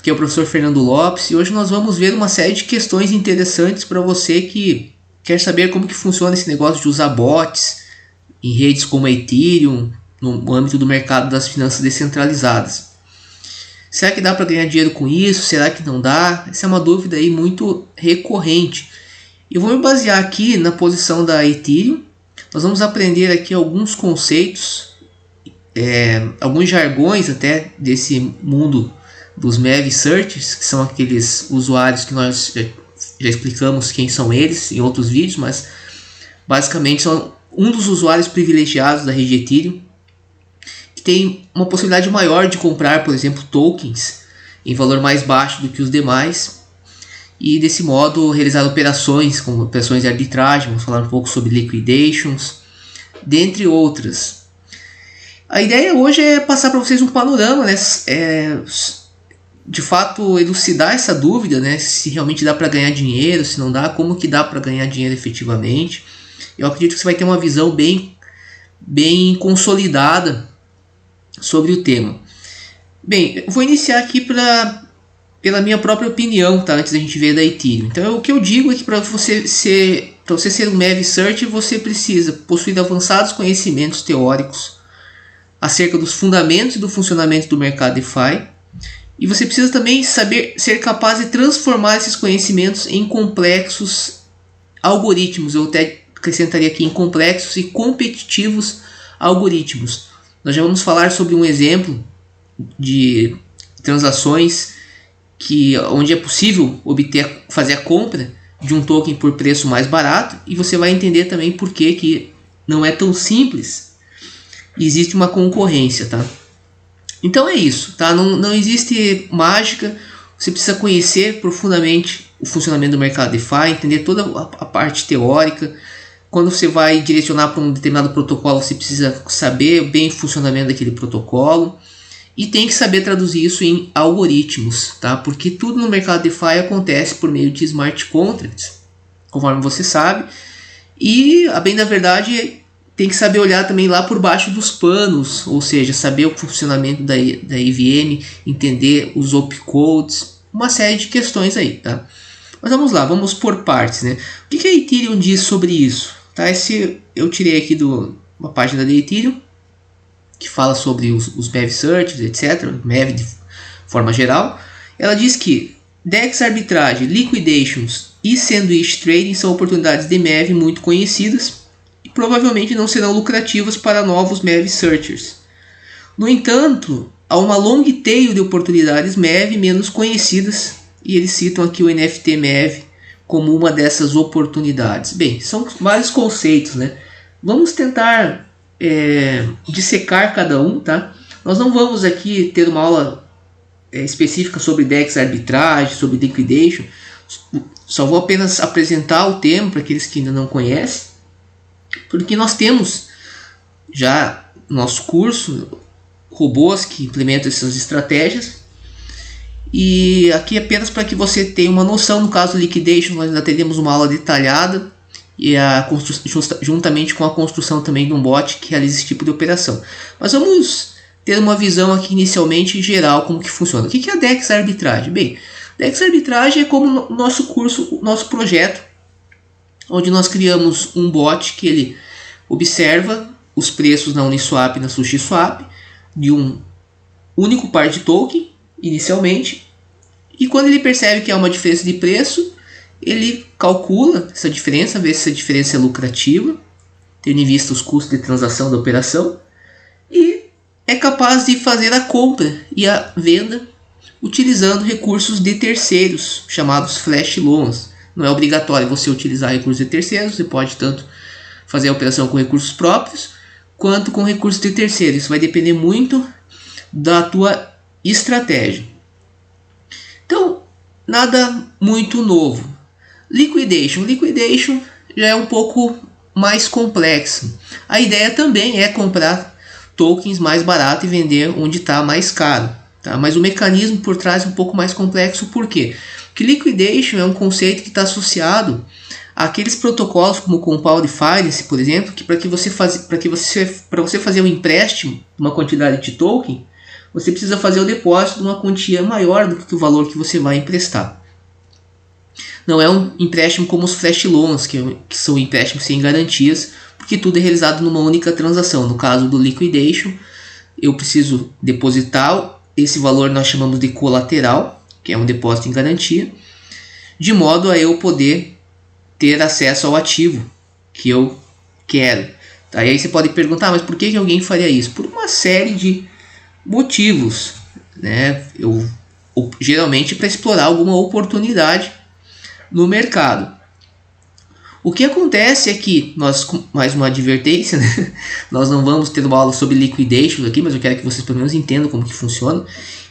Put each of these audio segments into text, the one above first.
Aqui é o professor Fernando Lopes e hoje nós vamos ver uma série de questões interessantes para você que quer saber como que funciona esse negócio de usar bots em redes como a Ethereum, no âmbito do mercado das finanças descentralizadas. Será que dá para ganhar dinheiro com isso? Será que não dá? Essa é uma dúvida aí muito recorrente. Eu vou me basear aqui na posição da Ethereum. Nós vamos aprender aqui alguns conceitos, alguns jargões até desse mundo dos MEV Searchers, que são aqueles usuários que nós já explicamos quem são eles em outros vídeos, mas basicamente são um dos usuários privilegiados da rede Ethereum, que tem uma possibilidade maior de comprar, por exemplo, tokens em valor mais baixo do que os demais, e desse modo realizar operações como operações de arbitragem. Vamos falar um pouco sobre liquidations, dentre outras. A ideia hoje é passar para vocês um panorama, né? De fato elucidar essa dúvida, né? Se realmente dá para ganhar dinheiro, se não dá, como que dá para ganhar dinheiro efetivamente. Eu acredito que você vai ter uma visão bem consolidada sobre o tema. Bem, eu vou iniciar aqui pela minha própria opinião, tá? Antes da gente ver da Ethereum. Então, o que eu digo é que para você ser um MEV Searcher, você precisa possuir avançados conhecimentos teóricos acerca dos fundamentos e do funcionamento do mercado DeFi. E você precisa também ser capaz de transformar esses conhecimentos em complexos algoritmos. Eu até acrescentaria aqui em complexos e competitivos algoritmos. Nós já vamos falar sobre um exemplo de transações onde é possível fazer a compra de um token por preço mais barato, e você vai entender também por que não é tão simples. Existe uma concorrência, tá? Então é isso, tá? Não existe mágica. Você precisa conhecer profundamente o funcionamento do mercado DeFi, entender toda a parte teórica. Quando você vai direcionar para um determinado protocolo, você precisa saber bem o funcionamento daquele protocolo e tem que saber traduzir isso em algoritmos, tá? Porque tudo no mercado DeFi acontece por meio de smart contracts, conforme você sabe. E, a bem da verdade, tem que saber olhar também lá por baixo dos panos, ou seja, saber o funcionamento da EVM, entender os opcodes, uma série de questões aí, tá? Mas vamos lá, vamos por partes, né? O que a Ethereum diz sobre isso? Tá? Eu tirei aqui de uma página da Ethereum, que fala sobre os MEV Searches, etc., MEV de forma geral. Ela diz que DEX arbitragem, liquidations e sandwich trading são oportunidades de MEV muito conhecidas, provavelmente não serão lucrativas para novos MEV Searchers. No entanto, há uma long tail de oportunidades MEV menos conhecidas, e eles citam aqui o NFT MEV como uma dessas oportunidades. Bem, são vários conceitos, né? Vamos tentar dissecar cada um, tá? Nós não vamos aqui ter uma aula específica sobre DEX arbitragem, sobre liquidation. Só vou apenas apresentar o tema para aqueles que ainda não conhecem, porque nós temos já no nosso curso robôs que implementam essas estratégias, e aqui apenas para que você tenha uma noção. No caso do liquidation, nós ainda teremos uma aula detalhada, e juntamente com a construção também de um bot que realiza esse tipo de operação. Mas vamos ter uma visão aqui inicialmente geral como que funciona. O que é a DEX arbitragem? Bem, DEX arbitragem é como o nosso curso, o nosso projeto, onde nós criamos um bot que ele observa os preços na Uniswap e na SushiSwap de um único par de token inicialmente, e quando ele percebe que há uma diferença de preço, ele calcula essa diferença, vê se essa diferença é lucrativa, tendo em vista os custos de transação da operação, e é capaz de fazer a compra e a venda utilizando recursos de terceiros, chamados flash loans. Não é obrigatório você utilizar recursos de terceiros, você pode tanto fazer a operação com recursos próprios quanto com recursos de terceiros. Isso vai depender muito da tua estratégia. Então, nada muito novo. Liquidation já é um pouco mais complexo. A ideia também é comprar tokens mais barato e vender onde está mais caro, tá? Mas o mecanismo por trás é um pouco mais complexo. Por quê? Porque liquidation é um conceito que está associado àqueles protocolos como o Compound Finance, por exemplo, que para você fazer um empréstimo de uma quantidade de token, você precisa fazer o depósito de uma quantia maior do que o valor que você vai emprestar. Não é um empréstimo como os flash loans, que são empréstimos sem garantias, porque tudo é realizado numa única transação. No caso do liquidation, eu preciso depositar esse valor, nós chamamos de colateral, que é um depósito em garantia, de modo a eu poder ter acesso ao ativo que eu quero. Aí você pode perguntar, mas por que alguém faria isso? Por uma série de motivos, né? Geralmente para explorar alguma oportunidade no mercado. O que acontece é que mais uma advertência, né? Nós não vamos ter uma aula sobre liquidation aqui, mas eu quero que vocês pelo menos entendam como que funciona.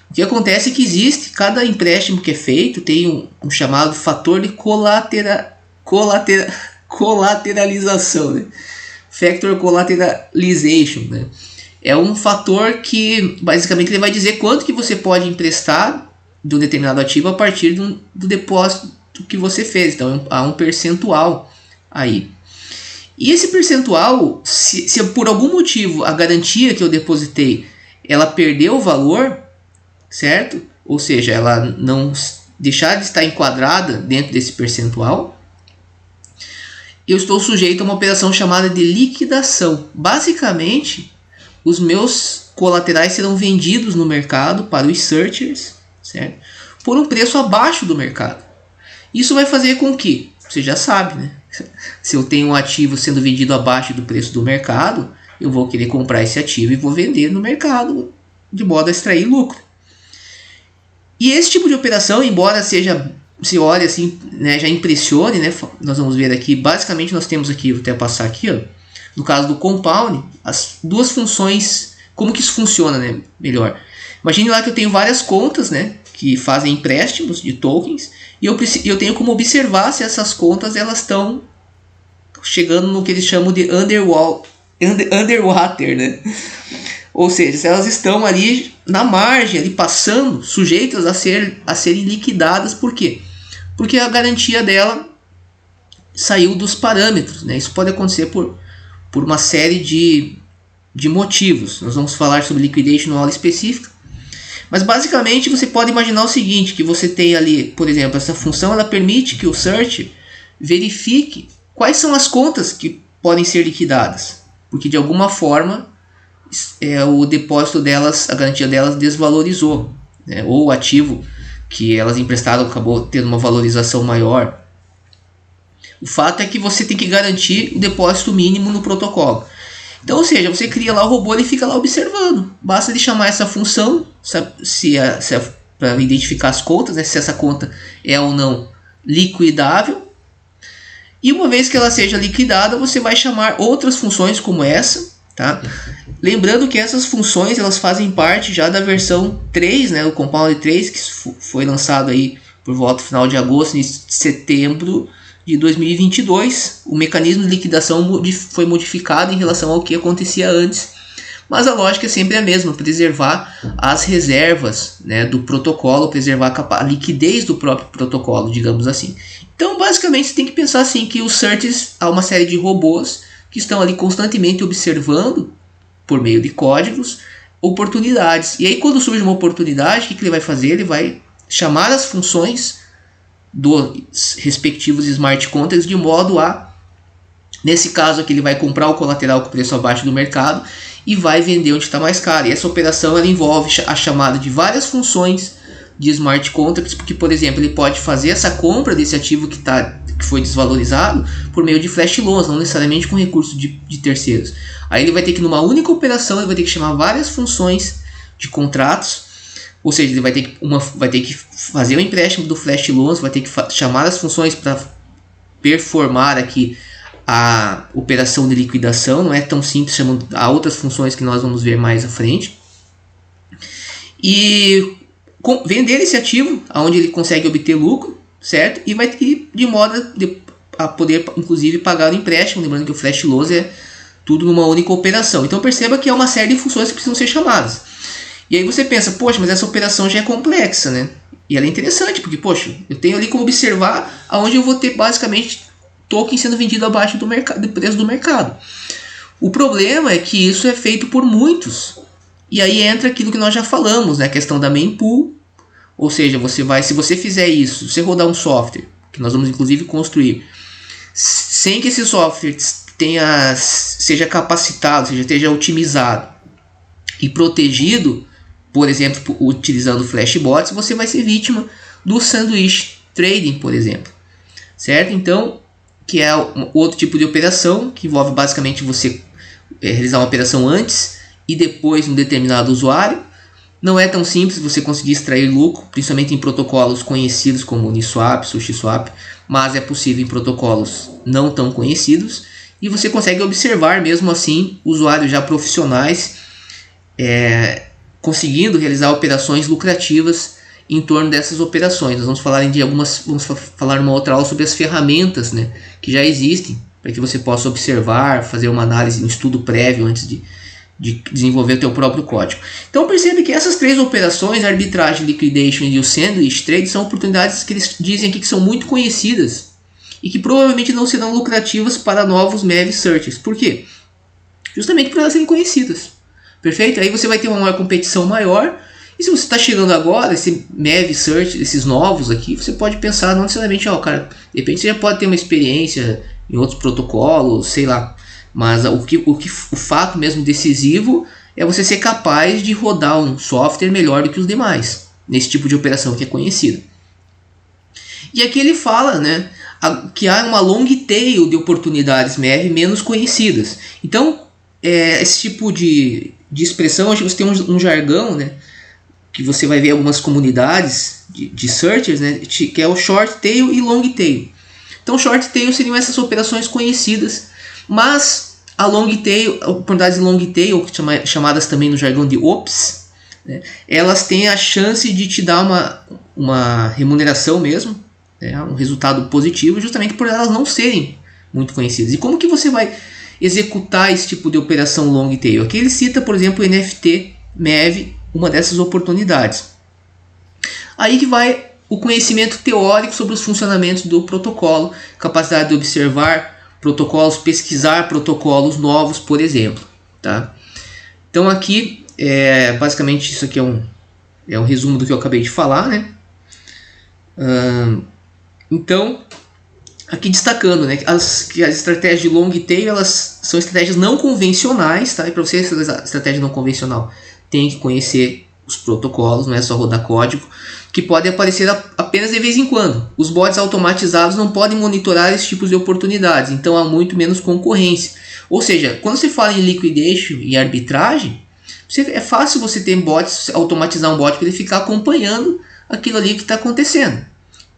O que acontece é que cada empréstimo que é feito tem um chamado fator de colateralização, né? Factor collateralization, né? É um fator que basicamente ele vai dizer quanto que você pode emprestar de um determinado ativo a partir do depósito que você fez. Então há um percentual aí. E esse percentual, se por algum motivo a garantia que eu depositei ela perdeu o valor, certo? Ou seja, ela não deixar de estar enquadrada dentro desse percentual, eu estou sujeito a uma operação chamada de liquidação. Basicamente, os meus colaterais serão vendidos no mercado para os searchers, certo? Por um preço abaixo do mercado. Isso vai fazer com que, você já sabe, né? Se eu tenho um ativo sendo vendido abaixo do preço do mercado, eu vou querer comprar esse ativo e vou vender no mercado de modo a extrair lucro. E esse tipo de operação, embora se olha assim, né, já impressione, né? Nós vamos ver aqui, basicamente nós temos aqui, vou até passar aqui, ó, no caso do compound, as duas funções, como que isso funciona, né? Melhor. Imagine lá que eu tenho várias contas, né, que fazem empréstimos de tokens, e eu tenho como observar se essas contas elas estão chegando no que eles chamam de underwater, né? Ou seja, se elas estão ali na margem, ali passando, sujeitas a serem liquidadas. Por quê? Porque a garantia dela saiu dos parâmetros, né? Isso pode acontecer por uma série de motivos. Nós vamos falar sobre liquidation numa aula específica. Mas basicamente você pode imaginar o seguinte, que você tem ali, por exemplo, essa função ela permite que o search verifique quais são as contas que podem ser liquidadas. Porque de alguma forma o depósito delas, a garantia delas desvalorizou, né? Ou o ativo que elas emprestaram acabou tendo uma valorização maior. O fato é que você tem que garantir o depósito mínimo no protocolo. Então, ou seja, você cria lá o robô e fica lá observando. Basta ele chamar essa função para identificar as contas, né? Se essa conta é ou não liquidável. E uma vez que ela seja liquidada, você vai chamar outras funções como essa, tá? Lembrando que essas funções elas fazem parte já da versão 3, né, o Compound 3, que foi lançado aí por volta do final de agosto e setembro de 2022. O mecanismo de liquidação foi modificado em relação ao que acontecia antes, mas a lógica é sempre a mesma: preservar as reservas, né, do protocolo, preservar a liquidez do próprio protocolo, digamos assim. Então, basicamente, você tem que pensar assim, que os searches, há uma série de robôs que estão ali constantemente observando, por meio de códigos, oportunidades. E aí, quando surge uma oportunidade, o que ele vai fazer? Ele vai chamar as funções dos respectivos smart contracts de modo a, nesse caso aqui, ele vai comprar o colateral com preço abaixo do mercado e vai vender onde está mais caro. E essa operação ela envolve a chamada de várias funções de smart contracts, porque, por exemplo, ele pode fazer essa compra desse ativo que foi desvalorizado por meio de flash loans, não necessariamente com recursos de terceiros. Aí ele vai ter que, numa única operação, ele vai ter que chamar várias funções de contratos, ou seja, ele vai ter que fazer o empréstimo do flash loans, vai ter que chamar as funções para performar aqui a operação de liquidação. Não é tão simples, há outras funções que nós vamos ver mais à frente. E vender esse ativo, onde ele consegue obter lucro, certo? E vai ter de modo a poder, inclusive, pagar o empréstimo. Lembrando que o flash loans é tudo numa única operação. Então perceba que é uma série de funções que precisam ser chamadas. E aí você pensa, poxa, mas essa operação já é complexa, né? E ela é interessante, porque, poxa, eu tenho ali como observar aonde eu vou ter basicamente token sendo vendido abaixo do preço do mercado. O problema é que isso é feito por muitos E aí entra aquilo que nós já falamos, né? A questão da mempool. Ou seja, se você fizer isso, se você rodar um software, que nós vamos inclusive construir, sem que esse software seja capacitado, seja esteja otimizado e protegido, por exemplo, utilizando flashbots, você vai ser vítima do sandwich trading, por exemplo, certo? Então, que é outro tipo de operação que envolve basicamente você realizar uma operação antes e depois um determinado usuário. Não é tão simples você conseguir extrair lucro, principalmente em protocolos conhecidos como Uniswap, SushiSwap, mas é possível em protocolos não tão conhecidos, e você consegue observar mesmo assim usuários já profissionais conseguindo realizar operações lucrativas em torno dessas operações. Nós vamos falar numa outra aula sobre as ferramentas, né, que já existem para que você possa observar, fazer uma análise, um estudo prévio antes de desenvolver o teu próprio código. Então percebe que essas três operações, a arbitragem, liquidation e o sandwich trade, são oportunidades que eles dizem aqui que são muito conhecidas e que provavelmente não serão lucrativas para novos MEV searchers. Por quê? Justamente por elas serem conhecidas. Perfeito? Aí você vai ter uma competição maior. E se você está chegando agora, esse MEV search, esses novos aqui, você pode pensar não necessariamente, cara, de repente você já pode ter uma experiência em outros protocolos, sei lá. Mas o fato mesmo decisivo é você ser capaz de rodar um software melhor do que os demais, nesse tipo de operação que é conhecida. E aqui ele fala, né, que há uma long tail de oportunidades MEV menos conhecidas. Então, esse tipo de expressão, acho que você tem um jargão, né, que você vai ver algumas comunidades de searchers, né, que é o short tail e long tail. Então, short tail seriam essas operações conhecidas, mas a long tail, oportunidades de long tail, chamadas também no jargão de OPS, né, elas têm a chance de te dar uma remuneração mesmo, né, um resultado positivo, justamente por elas não serem muito conhecidas. E como que você vai executar esse tipo de operação long tail? Aqui ele cita, por exemplo, o NFT MEV, uma dessas oportunidades. Aí que vai o conhecimento teórico sobre os funcionamentos do protocolo, capacidade de observar protocolos, pesquisar protocolos novos, por exemplo. Tá? Então aqui, basicamente isso aqui é um resumo do que eu acabei de falar, né? Então, aqui destacando, né, que as estratégias de long tail, elas são estratégias não convencionais, tá? E para você fazer a estratégia não convencional, tem que conhecer os protocolos, não é só rodar código, que podem aparecer apenas de vez em quando. Os bots automatizados não podem monitorar esses tipos de oportunidades, então há muito menos concorrência. Ou seja, quando você fala em liquidation e arbitragem, é fácil você ter bots, automatizar um bot para ele ficar acompanhando aquilo ali que está acontecendo.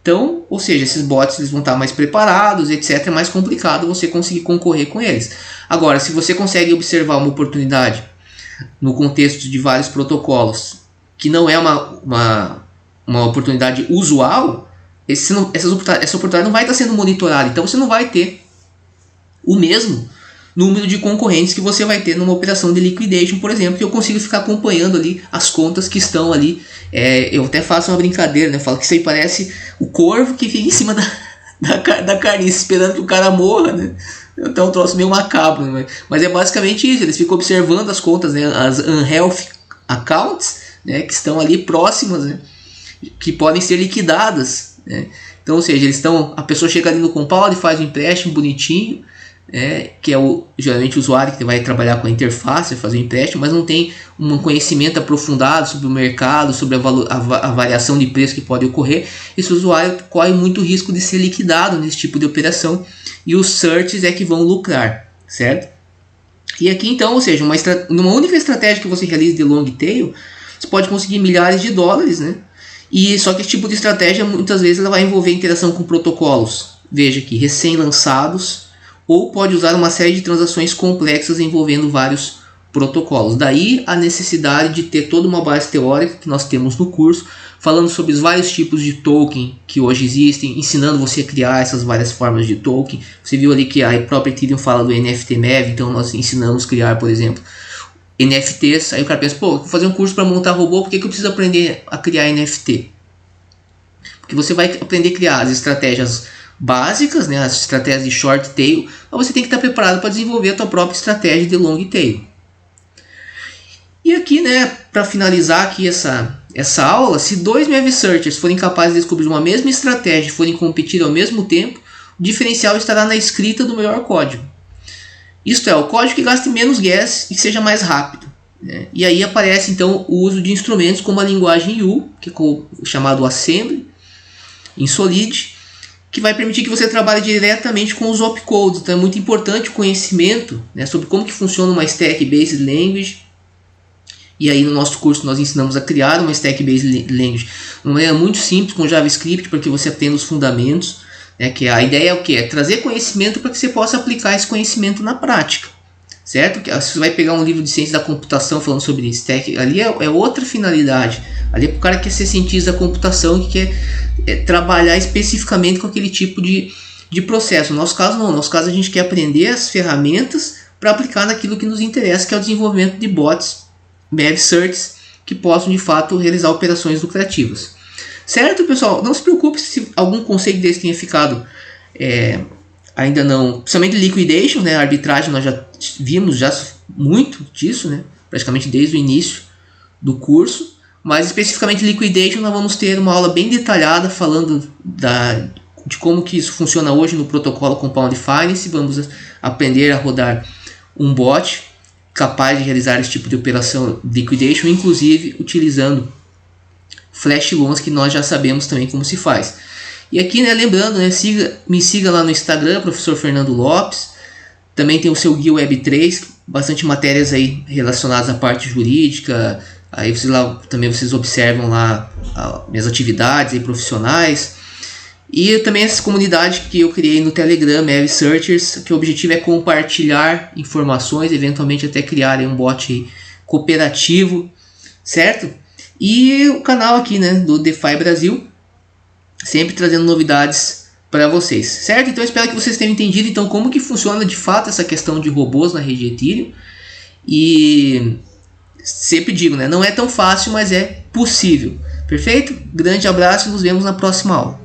Então, ou seja, esses bots eles vão estar mais preparados, etc. É mais complicado você conseguir concorrer com eles. Agora, se você consegue observar uma oportunidade no contexto de vários protocolos, que não é uma oportunidade usual, essa oportunidade não vai estar sendo monitorada. Então você não vai ter o mesmo número de concorrentes que você vai ter numa operação de liquidation, por exemplo, que eu consigo ficar acompanhando ali as contas que estão ali. Eu até faço uma brincadeira, né? Falo que isso aí parece o corvo que fica em cima da carniça esperando que o cara morra, né? Então é um troço meio macabro, né? Mas é basicamente isso, eles ficam observando as contas, né? As unhealthy accounts, né? Que estão ali próximas, né? Que podem ser liquidadas, né? Então, ou seja, a pessoa chega ali no compound, faz um empréstimo bonitinho, que é geralmente o usuário que vai trabalhar com a interface, fazer o empréstimo, mas não tem um conhecimento aprofundado sobre o mercado, sobre a variação de preço que pode ocorrer. Esse usuário corre muito risco de ser liquidado nesse tipo de operação, e os searches é que vão lucrar, certo? E aqui então, ou seja, numa única estratégia que você realiza de long tail, você pode conseguir milhares de dólares, né? E só que esse tipo de estratégia muitas vezes ela vai envolver interação com protocolos, veja aqui, recém-lançados, ou pode usar uma série de transações complexas envolvendo vários protocolos. Daí a necessidade de ter toda uma base teórica que nós temos no curso, falando sobre os vários tipos de token que hoje existem, ensinando você a criar essas várias formas de token. Você viu ali que a própria Ethereum fala do NFT MEV, então nós ensinamos a criar, por exemplo, NFTs. Aí o cara pensa, vou fazer um curso para montar robô, por que eu preciso aprender a criar NFT? Porque você vai aprender a criar as estratégias básicas, né, as estratégias de short tail, mas você tem que estar preparado para desenvolver a tua própria estratégia de long tail. E aqui, né, para finalizar aqui essa aula, se dois Mev Searchers forem capazes de descobrir uma mesma estratégia e forem competir ao mesmo tempo, o diferencial estará na escrita do melhor código. Isto é, o código que gaste menos gas e que seja mais rápido. Né? E aí aparece então o uso de instrumentos como a linguagem U, que é o chamado Assembly, em Solid, que vai permitir que você trabalhe diretamente com os opcodes. Então é muito importante o conhecimento, né, sobre como que funciona uma Stack-Based Language. E aí no nosso curso nós ensinamos a criar uma Stack-Based Language de uma maneira muito simples com JavaScript, para que você aprenda os fundamentos. Né, que a ideia é o quê? É trazer conhecimento para que você possa aplicar esse conhecimento na prática. Certo? Você vai pegar um livro de ciência da computação falando sobre Stack, ali é outra finalidade. Ali é para o cara que quer ser cientista da computação, que quer trabalhar especificamente com aquele tipo de processo. No nosso caso não, no nosso caso a gente quer aprender as ferramentas para aplicar naquilo que nos interessa, que é o desenvolvimento de bots, Mev Searches, que possam de fato realizar operações lucrativas. Certo, pessoal? Não se preocupe se algum conceito desse tenha ficado ainda não, principalmente liquidation, né? A arbitragem nós já vimos muito disso, né? Praticamente desde o início do curso, mas especificamente liquidation nós vamos ter uma aula bem detalhada falando de como que isso funciona hoje no protocolo Compound Finance. Vamos aprender a rodar um bot capaz de realizar esse tipo de operação liquidation, inclusive utilizando flash loans, que nós já sabemos também como se faz. E aqui, né, lembrando, né, me siga lá no Instagram, professor Fernando Lopes. Também tem o seu guia Web3, bastante matérias aí relacionadas à parte jurídica. Aí vocês observam lá minhas atividades aí profissionais. E também essa comunidade que eu criei no Telegram, Mev Searchers, que o objetivo é compartilhar informações, eventualmente até criar um bot aí cooperativo, certo? E o canal aqui, né, do DeFi Brasil, sempre trazendo novidades para vocês, certo? Então eu espero que vocês tenham entendido então como que funciona de fato essa questão de robôs na rede Ethereum. E sempre digo, né, não é tão fácil, mas é possível. Perfeito? Grande abraço e nos vemos na próxima aula.